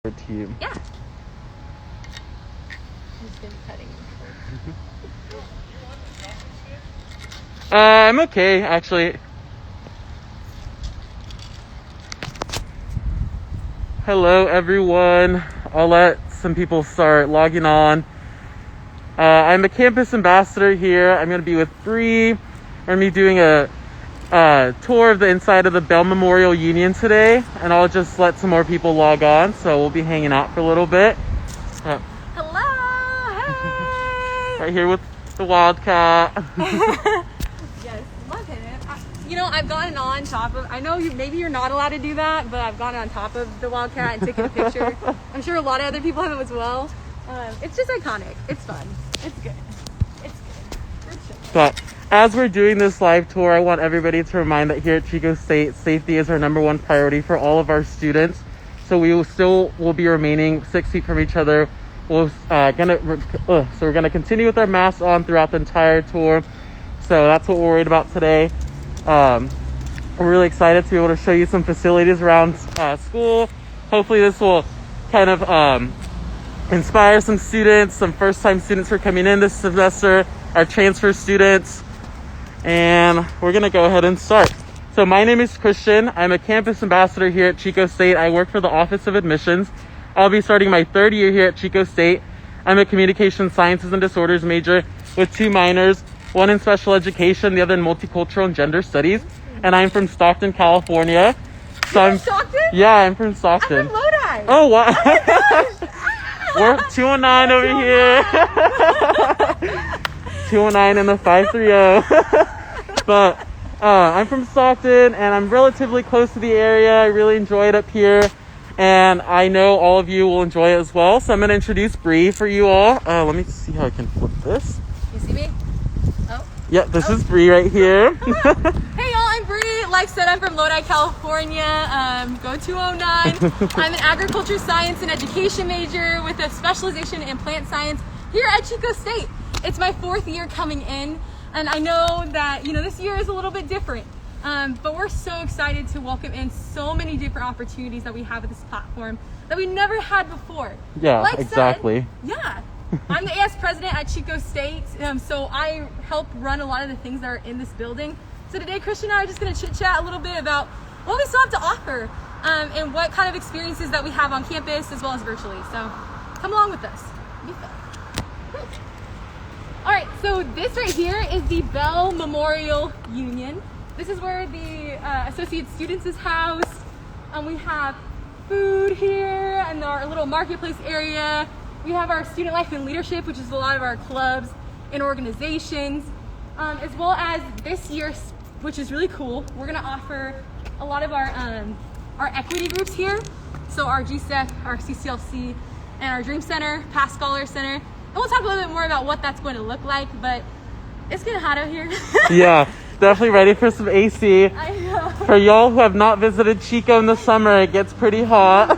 team. Yeah. He's been cutting. I'm okay, actually. Hello, everyone. I'll let some people start logging on. I'm a campus ambassador here. I'm going to be with Bree. We're going to be doing a tour of the inside of the Bell Memorial Union today, and I'll just let some more people log on, so we'll be hanging out for a little bit. Hello! Hey! Right here with the Wildcat. Yes, love him. I've gotten on top of, I know maybe you're not allowed to do that, but I've gotten on top of the Wildcat and taken a picture. I'm sure a lot of other people have as well. It's just iconic. It's fun. It's good. It's good. For sure. But as we're doing this live tour, I want everybody to remind that here at Chico State, safety is our #1 priority for all of our students. So we will be remaining 6 feet from each other. So we're gonna continue with our masks on throughout the entire tour. So that's what we're worried about today. We're really excited to be able to show you some facilities around school. Hopefully this will kind of inspire some students, some first-time students who are coming in this semester, our transfer students, and we're gonna go ahead and start. So my name is Christian. I'm a campus ambassador here at Chico State. I work for the Office of Admissions. I'll be starting my 3rd year here at Chico State. I'm a communication sciences and disorders major with 2 minors, one in special education, the other in multicultural and gender studies. And I'm from Stockton, California. So You're from Stockton? Yeah, I'm from Stockton. I'm from Lodi. Oh, wow. Oh my gosh. We're 209 over here. 209 and the 530. But I'm from Stockton, and I'm relatively close to the area. I really enjoy it up here, and I know all of you will enjoy it as well. So I'm going to introduce Bree for you all. Let me see how I can flip this. You see me? Oh. Yep, this is Bree right here. Hey y'all, I'm Bree. Like I said, I'm from Lodi, California. Go 209. I'm an agriculture science and education major with a specialization in plant science here at Chico State. It's my 4th year coming in, and I know that this year is a little bit different. But we're so excited to welcome in so many different opportunities that we have at this platform that we never had before. Yeah, like exactly. Yeah. I'm the AS president at Chico State, so I help run a lot of the things that are in this building. So today, Christian and I are just going to chit-chat a little bit about what we still have to offer and what kind of experiences that we have on campus as well as virtually. So come along with us. Be fun. All right, so this right here is the Bell Memorial Union. This is where the Associate Students is housed. We have food here and our little marketplace area. We have our student life and leadership, which is a lot of our clubs and organizations, as well as this year, which is really cool. We're gonna offer a lot of our equity groups here. So our GSEC, our CCLC, and our Dream Center, Past Scholar Center. And we'll talk a little bit more about what that's going to look like, but it's getting hot out here. Yeah, definitely ready for some AC. I know. For y'all who have not visited Chico in the summer, it gets pretty hot.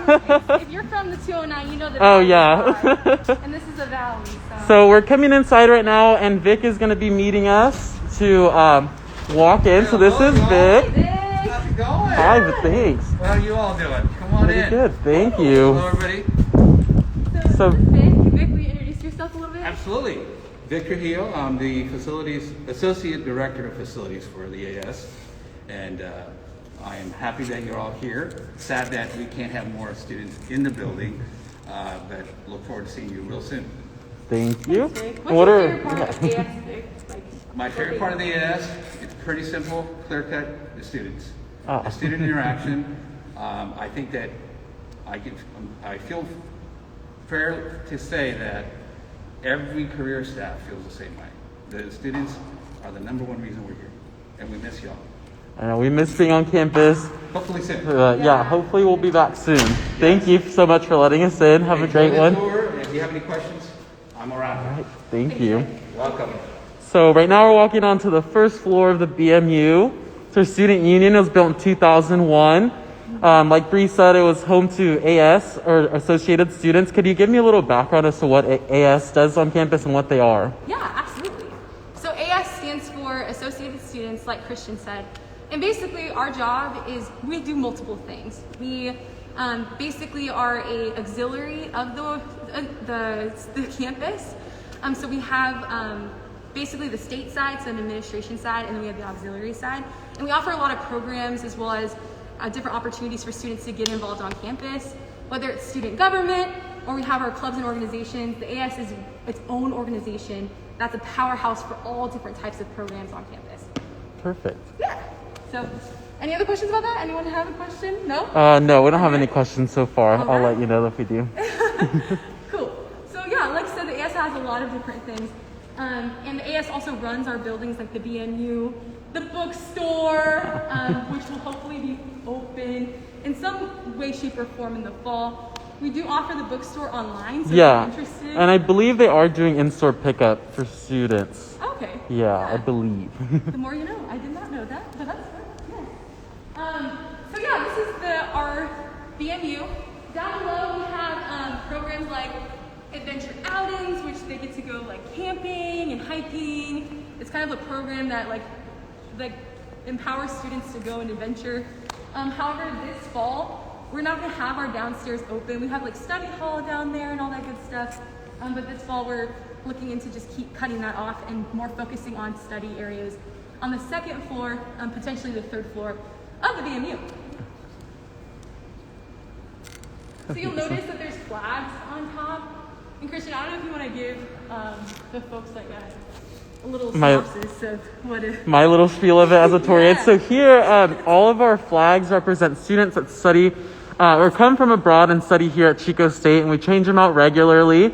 If you're from the 209, you know the Oh, valley yeah. is hot. And this is a valley, So we're coming inside right now, and Vic is going to be meeting us to walk in. So this is Vic. Hey, How's it going? Hi, Thanks. How are you all doing? Come on Pretty in. good, thank you. Hello, everybody. So- Vic, will you introduce yourself a little bit? Absolutely. Vic Trujillo. I'm the Associate Director of Facilities for the AS. And I am happy that you're all here. Sad that we can't have more students in the building, but look forward to seeing you real soon. Thank you. What's your favorite part of AS, Vic? My favorite part of the AS, it's pretty simple, clear cut, the students. Ah. The student interaction. I think that I feel fair to say that every career staff feels the same way. The students are the #1 reason we're here, and we miss y'all. I know we miss being on campus. Hopefully soon. Yeah, hopefully we'll be back soon. Thank you so much for letting us in. Have a great Enjoy one. the tour, and if you have any questions, I'm around. All right, thank you. Welcome. So right now we're walking onto the first floor of the BMU. It's our student union. It was built in 2001. Like Bree said, it was home to AS, or Associated Students. Could you give me a little background as to what AS does on campus and what they are? Yeah, absolutely. So AS stands for Associated Students, like Christian said. And basically our job is we do multiple things. We basically are a auxiliary of the campus. So we have basically the state side, so an administration side, and then we have the auxiliary side. And we offer a lot of programs as well as different opportunities for students to get involved on campus, whether it's student government or we have our clubs and organizations. The AS is its own organization that's a powerhouse for all different types of programs on campus. Perfect. Yeah. So, any other questions about that? Anyone have a question? No? No, we don't have any questions so far. All I'll right. let you know if we do. Cool. So yeah, like I said, the AS has a lot of different things. And the AS also runs our buildings like the BMU, the Bookstore, which will hopefully be open in some way, shape, or form in the fall. We do offer the Bookstore online, so Yeah, if you're interested. and I believe they are doing in-store pickup for students. Okay. Yeah, I believe. The more you know. I did not know that, but that's good. Yeah. So yeah, this is our BMU. Down below we have programs like adventure outings, which they get to go like camping and hiking. It's kind of a program that like empowers students to go and adventure. However, this fall we're not going to have our downstairs open. We have like study hall down there and all that good stuff. But this fall we're looking into just keep cutting that off and more focusing on study areas on the second floor, potentially the third floor of the BMU. So you'll notice that there's flags on top. And Christian, I don't know if you want to give the folks like a little synopsis of what it is. My little spiel of it as a Torian. Yeah. So here, all of our flags represent students that study or come from abroad and study here at Chico State, and we change them out regularly.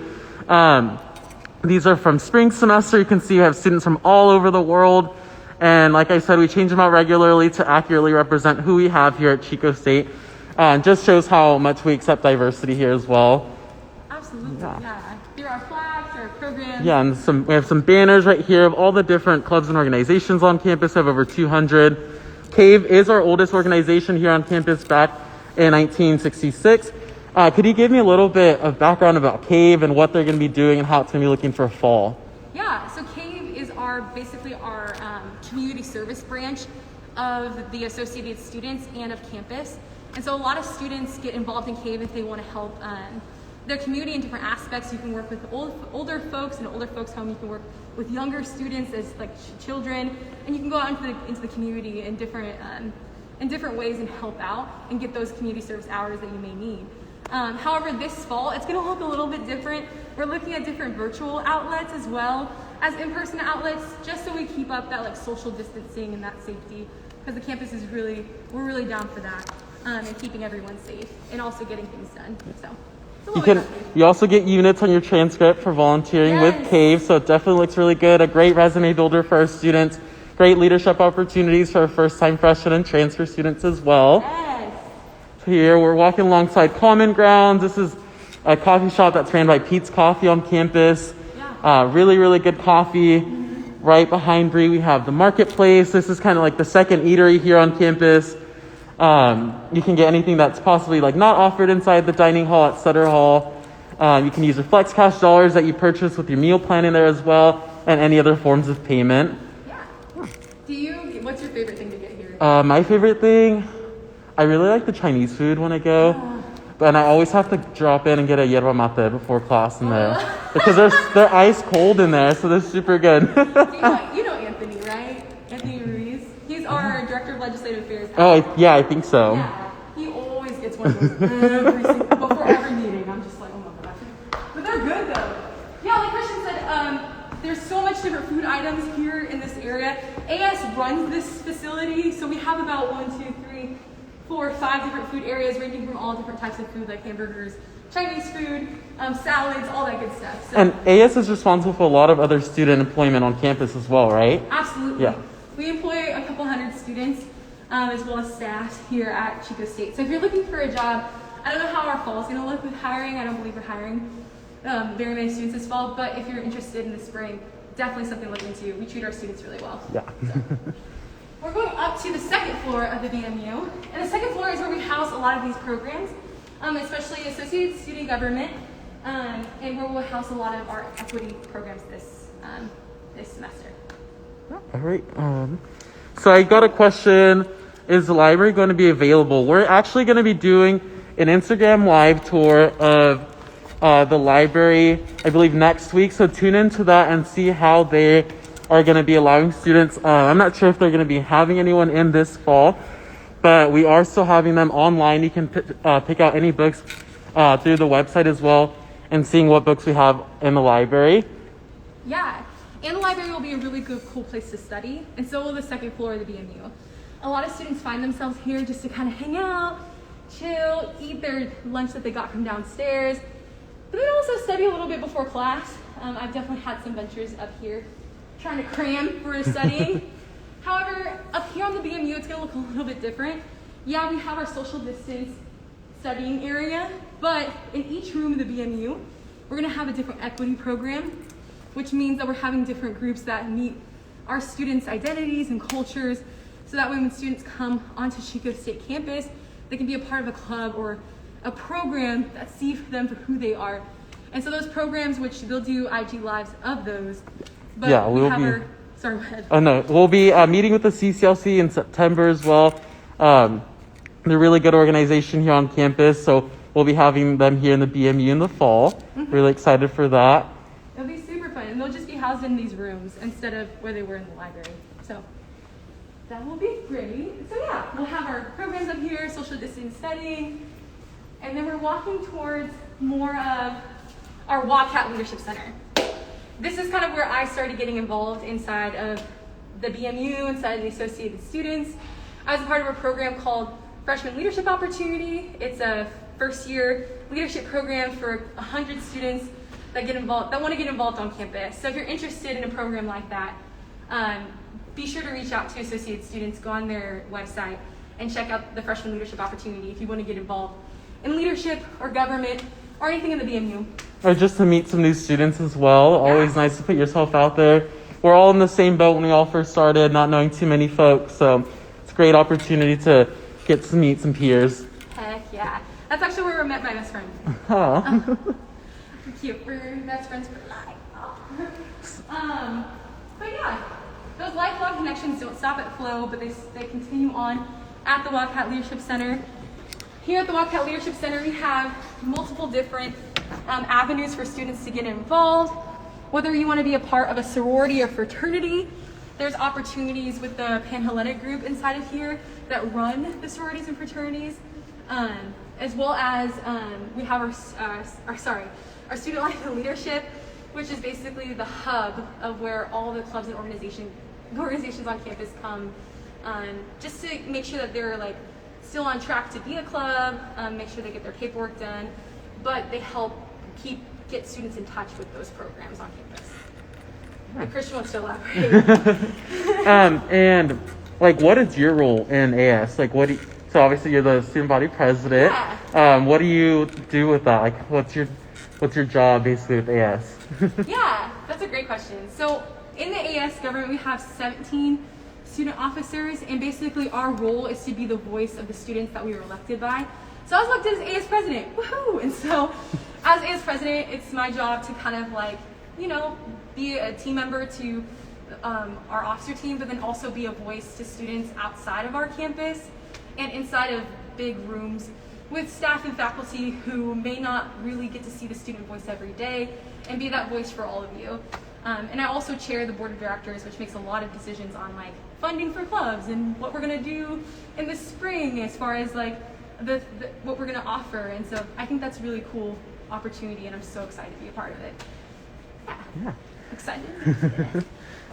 These are from spring semester. You can see we have students from all over the world. And like I said, we change them out regularly to accurately represent who we have here at Chico State. Just shows how much we accept diversity here as well. Absolutely, yeah. Here are our flags, our programs. Yeah, and we have some banners right here of all the different clubs and organizations on campus. We have over 200. CAVE is our oldest organization here on campus back in 1966. Could you give me a little bit of background about CAVE and what they're going to be doing and how it's going to be looking for fall? Yeah, so CAVE is basically our community service branch of the Associated Students and of campus. And so a lot of students get involved in CAVE if they want to help their community in different aspects. You can work with older folks in an older folks home. You can work with younger students as like children, and you can go out into the community in different ways and help out and get those community service hours that you may need. However, this fall, it's going to look a little bit different. We're looking at different virtual outlets as well as in-person outlets, just so we keep up that like social distancing and that safety, because the campus is we're really down for that, and keeping everyone safe and also getting things done. So you also get units on your transcript for volunteering with CAVE, so it definitely looks really good. A great resume builder for our students. Great leadership opportunities for our first-time freshmen and transfer students as well. Yes. Here we're walking alongside Common Grounds. This is a coffee shop that's ran by Pete's Coffee on campus. Yeah. Really, really good coffee. Mm-hmm. Right behind Bree, we have the marketplace. This is kind of like the second eatery here on campus. You can get anything that's possibly like not offered inside the dining hall at Sutter Hall. You can use your flex cash dollars that you purchase with your meal plan in there as well, and any other forms of payment. What's your favorite thing to get here? My favorite thing, I really like the Chinese food when I go. And I always have to drop in and get a yerba mate before class in there. Because they're ice cold in there, so they're super good. You know Anthony, right? Anthony Ruiz. He's our Director of Legislative Affairs. Oh, yeah, I think so. Yeah. He always gets one of those before every meeting. I'm just like, oh my gosh. But they're good though. Yeah, like Christian said, there's so much different food items here in this area. AS runs this facility, so we have about 4 or 5 different food areas ranging from all different types of food like hamburgers, Chinese food, salads, all that good stuff. So, and AS is responsible for a lot of other student employment on campus as well, right? Absolutely. Yeah. We employ a couple hundred students as well as staff here at Chico State. So if you're looking for a job, I don't know how our fall is going to look with hiring. I don't believe we're hiring very many students this fall, but if you're interested in the spring, definitely something to look into. We treat our students really well. Yeah. So. We're going up to the second floor of the BMU, and the second floor is where we house a lot of these programs, especially Associated Student Government, and where we'll house a lot of our equity programs this semester. All right. So I got a question. Is the library going to be available? We're actually going to be doing an Instagram live tour of the library, I believe next week. So tune into that and see how they are going to be allowing students. I'm not sure if they're going to be having anyone in this fall, but we are still having them online. You can pick out any books through the website as well, and seeing what books we have in the library. Yeah, and the library will be a really good, cool place to study, and so will the second floor of the BMU. A lot of students find themselves here just to kind of hang out, chill, eat their lunch that they got from downstairs, but then also study a little bit before class. I've definitely had some ventures up here trying to cram for studying. However, up here on the BMU, it's gonna look a little bit different. Yeah, we have our social distance studying area, but in each room of the BMU, we're gonna have a different equity program, which means that we're having different groups that meet our students' identities and cultures, so that way when students come onto Chico State campus, they can be a part of a club or a program that sees them for who they are. And so those programs, which they'll do IG lives of those, but Yeah, we we'll have be- our, sorry, go ahead. Oh no, we'll be meeting with the CCLC in September as well. They're a really good organization here on campus, so we'll be having them here in the BMU in the fall. Really excited for that. It'll be super fun, and they'll just be housed in these rooms instead of where they were in the library. So that will be great. So yeah, we'll have our programs up here, social distance studying, and then we're walking towards more of our Wildcat Leadership Center. This is kind of where I started getting involved inside of the BMU, inside of the Associated Students. I was a part of a program called Freshman Leadership Opportunity. It's a first-year leadership program for 100 students that want to get involved on campus. So if you're interested in a program like that, be sure to reach out to Associated Students, go on their website, and check out the Freshman Leadership Opportunity if you want to get involved in leadership or government or anything in the BMU. Or just to meet some new students as well. Yeah. Always nice to put yourself out there. We're all in the same boat when we all first started, not knowing too many folks. So it's a great opportunity to get to meet some peers. Heck yeah. That's actually where I met my best friend. Oh. We're cute. We're best friends for life. But yeah, those lifelong connections don't stop at Flow, but they continue on at the Wildcat Leadership Center. Here at the Wildcat Leadership Center, we have multiple different avenues for students to get involved. Whether you want to be a part of a sorority or fraternity, there's opportunities with the Panhellenic group inside of here that run the sororities and fraternities, as well as we have our student life and leadership, which is basically the hub of where all the clubs and organizations on campus come, just to make sure that they're like still on track to be a club, make sure they get their paperwork done, but they help get students in touch with those programs on campus. And Christian wants to elaborate. And like, what is your role in AS? Like, so obviously you're the student body president. Yeah. What do you do with that? Like, what's your job basically with AS? Yeah, that's a great question. So in the AS government, we have 17 student officers, and basically our role is to be the voice of the students that we were elected by. So I was elected as AS president, woohoo! And so as AS president, it's my job to kind of like, be a team member to our officer team, but then also be a voice to students outside of our campus and inside of big rooms with staff and faculty who may not really get to see the student voice every day, and be that voice for all of you. And I also chair the board of directors, which makes a lot of decisions on like funding for clubs and what we're gonna do in the spring as far as like what we're gonna offer. And so I think that's a really cool opportunity, and I'm so excited to be a part of it. Yeah. Excited.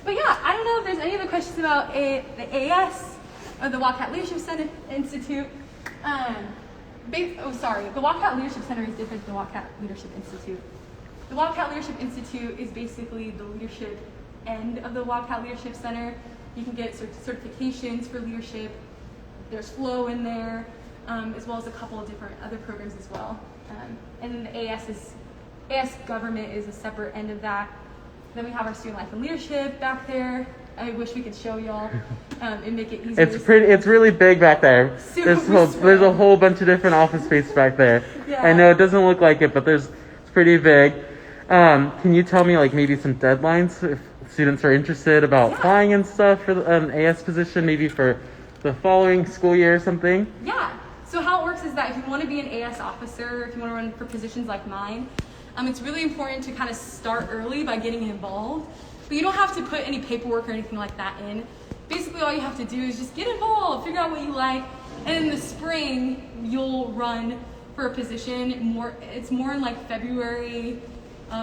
But yeah, I don't know if there's any other questions about the AS or the Wildcat Leadership Center Institute. The Wildcat Leadership Center is different than the Wildcat Leadership Institute. The Wildcat Leadership Institute is basically the leadership end of the Wildcat Leadership Center. You can get certifications for leadership. There's Flow in there, as well as a couple of different other programs as well. And then the AS government is a separate end of that. Then we have our student life and leadership back there. I wish we could show y'all and make it easier. It's really big back there. There's a whole bunch of different office space back there. Yeah. I know it doesn't look like it, but it's pretty big. Can you tell me like maybe some deadlines if students are interested about applying and stuff for an AS position, maybe for the following school year or something? Yeah. So how it works is that if you want to be an AS officer, if you want to run for positions like mine, it's really important to kind of start early by getting involved. But you don't have to put any paperwork or anything like that in. Basically, all you have to do is just get involved, figure out what you like, and in the spring, you'll run for a position. It's more in like February,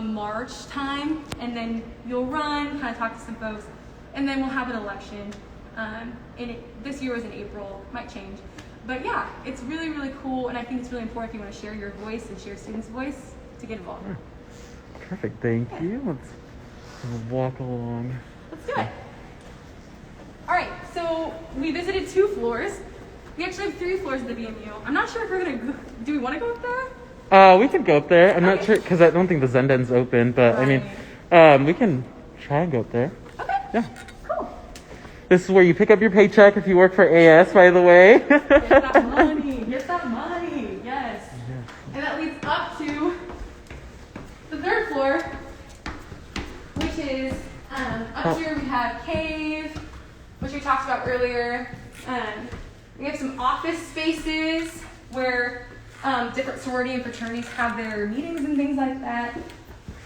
March time, and then you'll run, kind of talk to some folks, and then we'll have an election. This year was in April, might change. But yeah, it's really, really cool, and I think it's really important if you want to share your voice and share students' voice to get involved. Perfect, thank you. Let's walk along. Let's do it. All right, so we visited 2 floors. We actually have 3 floors of the BMU. I'm not sure if we're gonna do we want to go up there? We could go up there. I'm not sure, because I don't think the Zenden's open, but I mean, we can try and go up there. Okay. Yeah. Cool. This is where you pick up your paycheck if you work for AS, by the way. Get that money. Get that money. Yes. And that leads up to the 3rd floor, which is up here we have cave, which we talked about earlier. We have some office spaces where different sorority and fraternities have their meetings and things like that.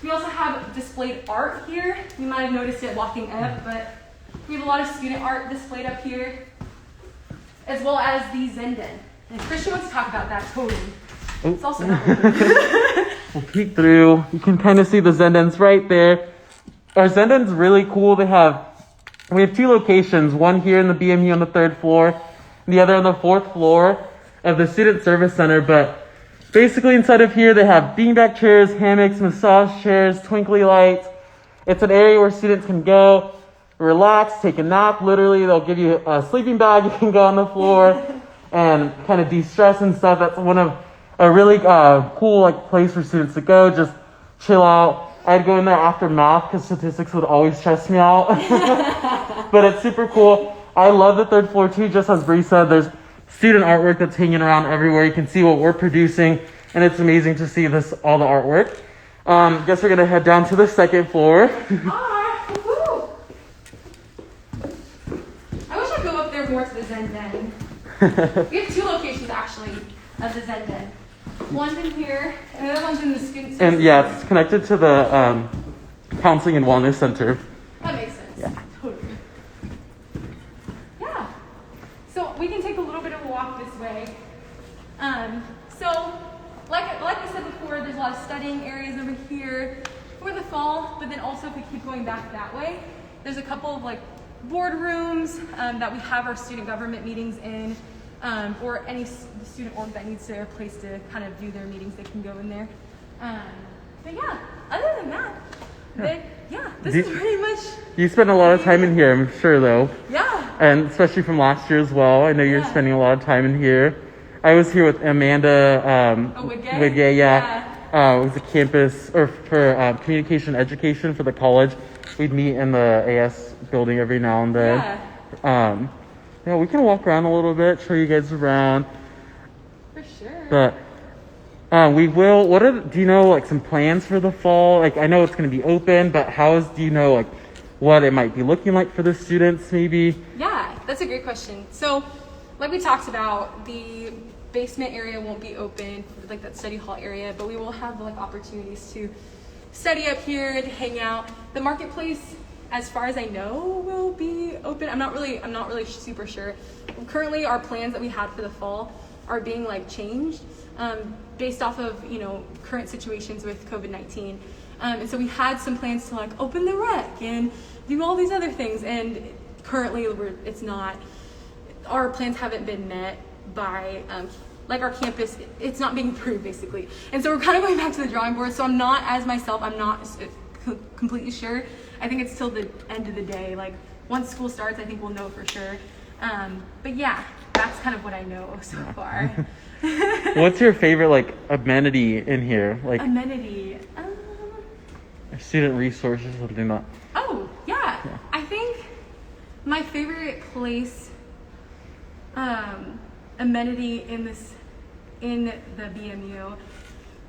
We also have displayed art here. You might have noticed it walking up, but we have a lot of student art displayed up here, as well as the Zenden. And Christian wants to talk about that totally. Oh. It's also not open. We'll peek through. You can kind of see the Zendens right there. Our Zenden's really cool. We have 2 locations, one here in the BMU on the 3rd floor, and the other on the 4th floor of the Student Service Center. But basically inside of here, they have beanbag chairs, hammocks, massage chairs, twinkly lights. It's an area where students can go, relax, take a nap. Literally, they'll give you a sleeping bag. You can go on the floor and kind of de-stress and stuff. That's one of a really cool place for students to go, just chill out. I'd go in there after math because statistics would always stress me out. But it's super cool. I love the 3rd floor too, just as Bree said. There's student artwork that's hanging around everywhere. You can see what we're producing, and it's amazing to see all the artwork. Guess we're gonna head down to the 2nd floor. Woo-hoo. I wish I'd go up there more to the Zenden. We have 2 locations actually of the Zenden. One's in here, and the other one's in the student center. And yeah, it's connected to the Counseling and Wellness Center. That makes sense. Yeah. Totally. Yeah. So we can take a little bit of a walk this way. So like I said before, there's a lot of studying areas over here for the fall, but then also if we keep going back that way, there's a couple of boardrooms that we have our student government meetings in. Or any student org that needs a place to kind of do their meetings, they can go in there. But yeah, other than that, this is pretty much. You spend a lot of time in here, I'm sure, though. Yeah. And especially from last year as well. I know you're spending a lot of time in here. I was here with Amanda Wigay, it was a campus or for communication education for the college. We'd meet in the AS building every now and then. Yeah, we can walk around a little bit, show you guys around. For sure. But we will. Do you know some plans for the fall? I know it's going to be open, but do you know what it might be looking like for the students, maybe? Yeah, that's a great question. So, like we talked about, the basement area won't be open, that study hall area, but we will have opportunities to study up here, to hang out. The marketplace, as far as I know, will be open. I'm not really super sure. Currently, our plans that we had for the fall are being changed based off of current situations with COVID-19. And so we had some plans to open the rec and do all these other things. And currently, it's not. Our plans haven't been met by our campus. It's not being approved basically. And so we're kind of going back to the drawing board. So I'm not completely sure. I think it's till the end of the day. Once school starts, I think we'll know for sure. But yeah, that's kind of what I know so far. What's your favorite amenity in here? Amenity. Student resources, something that. Oh yeah. I think my favorite place, amenity in the BMU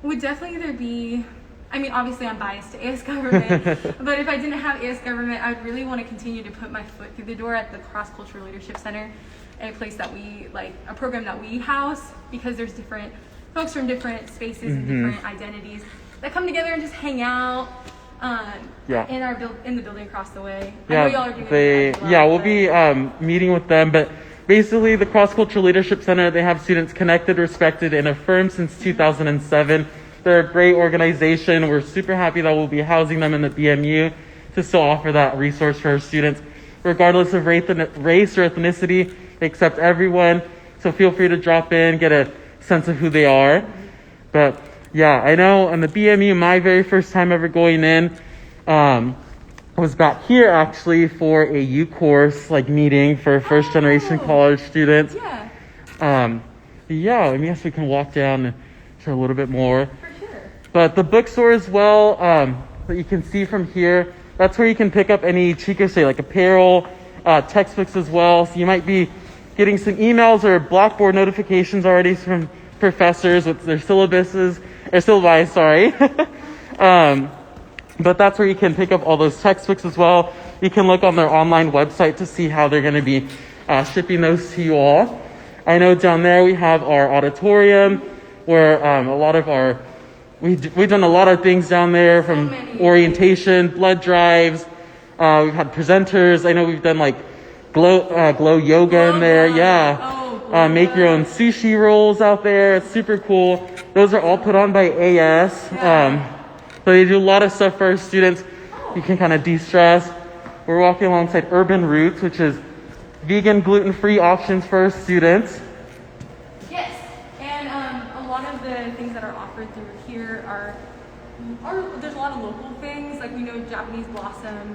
would definitely either be. I mean, obviously I'm biased to AS government, but if I didn't have AS government, I would really want to continue to put my foot through the door at the Cross Cultural Leadership Center. a place that a program that we house, because there's different folks from different spaces and different identities that come together and just hang out in the building across the way. I know y'all are doing that as well, we'll be meeting with them, but basically the Cross Cultural Leadership Center, they have students connected, respected, and affirmed since 2007. They're a great organization. We're super happy that we'll be housing them in the BMU to still offer that resource for our students. Regardless of race or ethnicity, they accept everyone. So feel free to drop in, get a sense of who they are. But yeah, I know in the BMU, my very first time ever going in, I was back here actually for a U course meeting for first generation college students. I guess we can walk down and show a little bit more. For sure. But the bookstore as well, that you can see from here, that's where you can pick up any Chico State, apparel, textbooks as well. So you might be getting some emails or Blackboard notifications already from professors with their syllabi, sorry. But that's where you can pick up all those textbooks as well. You can look on their online website to see how they're going to be shipping those to you all. I know down there we have our auditorium where we've done a lot of things down there, from orientation, blood drives. We've had presenters. I know we've done glow yoga in there. Make your own sushi rolls out there. It's super cool. Those are all put on by AS. So they do a lot of stuff for our students. You can kind of de-stress. We're walking alongside Urban Roots, which is vegan, gluten-free options for our students. Yes, and a lot of the things that are offered through here are there's a lot of local things. We know Japanese Blossom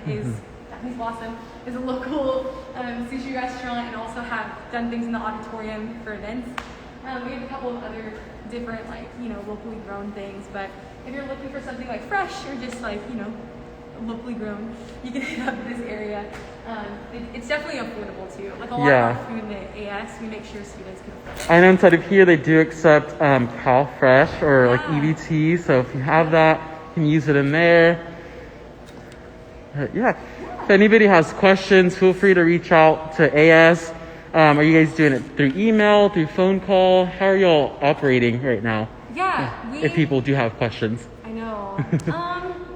is a local sushi restaurant, and also have done things in the auditorium for events. We have a couple of other different locally grown things, but if you're looking for something fresh or just locally grown, you can hit up this area. It's definitely affordable too. A lot of our food in the AS, we make sure students can afford it. I know inside of here they do accept Cal Fresh or EBT, so if you have that, you can use it in there. If anybody has questions, feel free to reach out to AS. Are you guys doing it through email, through phone call? How are y'all operating right now? If people do have questions. I know.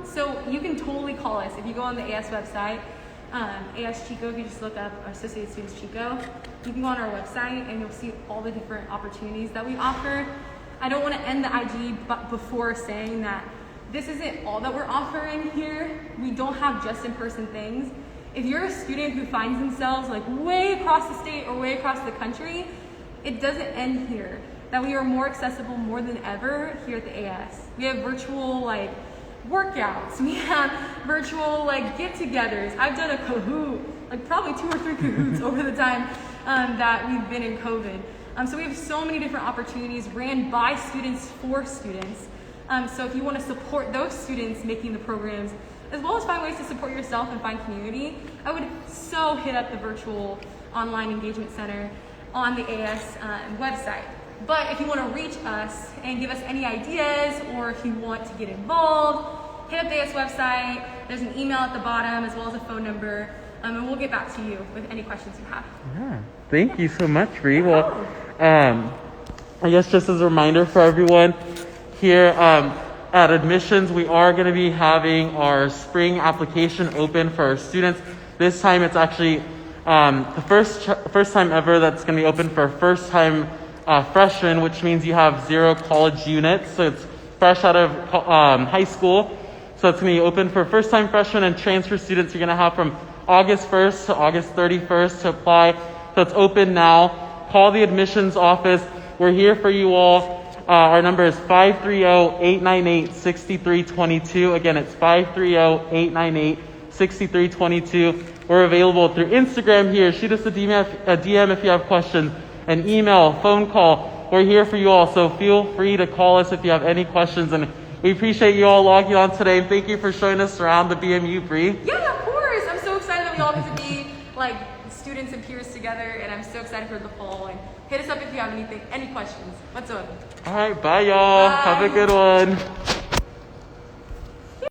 So you can totally call us. If you go on the AS website, AS Chico, if you just look up Associated Students Chico, you can go on our website and you'll see all the different opportunities that we offer. I don't want to end the IG before saying that this isn't all that we're offering here. We don't have just in-person things. If you're a student who finds themselves way across the state or way across the country, it doesn't end here. That we are more accessible more than ever here at the AS. We have virtual workouts. We have virtual get-togethers. I've done a Kahoot, probably 2 or 3 Kahoots over the time that we've been in COVID. So we have so many different opportunities ran by students for students. So if you want to support those students making the programs, as well as find ways to support yourself and find community, I would so hit up the virtual online engagement center on the AS website. But if you want to reach us and give us any ideas, or if you want to get involved, hit up the AS website. There's an email at the bottom as well as a phone number, and we'll get back to you with any questions you have. Thank you so much, Bree. Well, I guess just as a reminder for everyone, here at admissions, we are going to be having our spring application open for our students. This time it's actually the first time ever that's going to be open for first-time freshmen, which means you have 0 college units. So it's fresh out of high school. So it's going to be open for first-time freshmen and transfer students. You're going to have from August 1st to August 31st to apply. So it's open now. Call the admissions office. We're here for you all. Our number is 530-898-6322. Again, it's 530-898-6322. We're available through Instagram here. Shoot us a DM if you have questions. An email, phone call. We're here for you all. So feel free to call us if you have any questions. And we appreciate you all logging on today. And thank you for showing us around the BMU, Bree. Yeah, of course. I'm so excited that we all get to be students and peers together. And I'm so excited for the fall. And hit us up if you have any questions whatsoever. All right, bye y'all. Bye. Have a good one.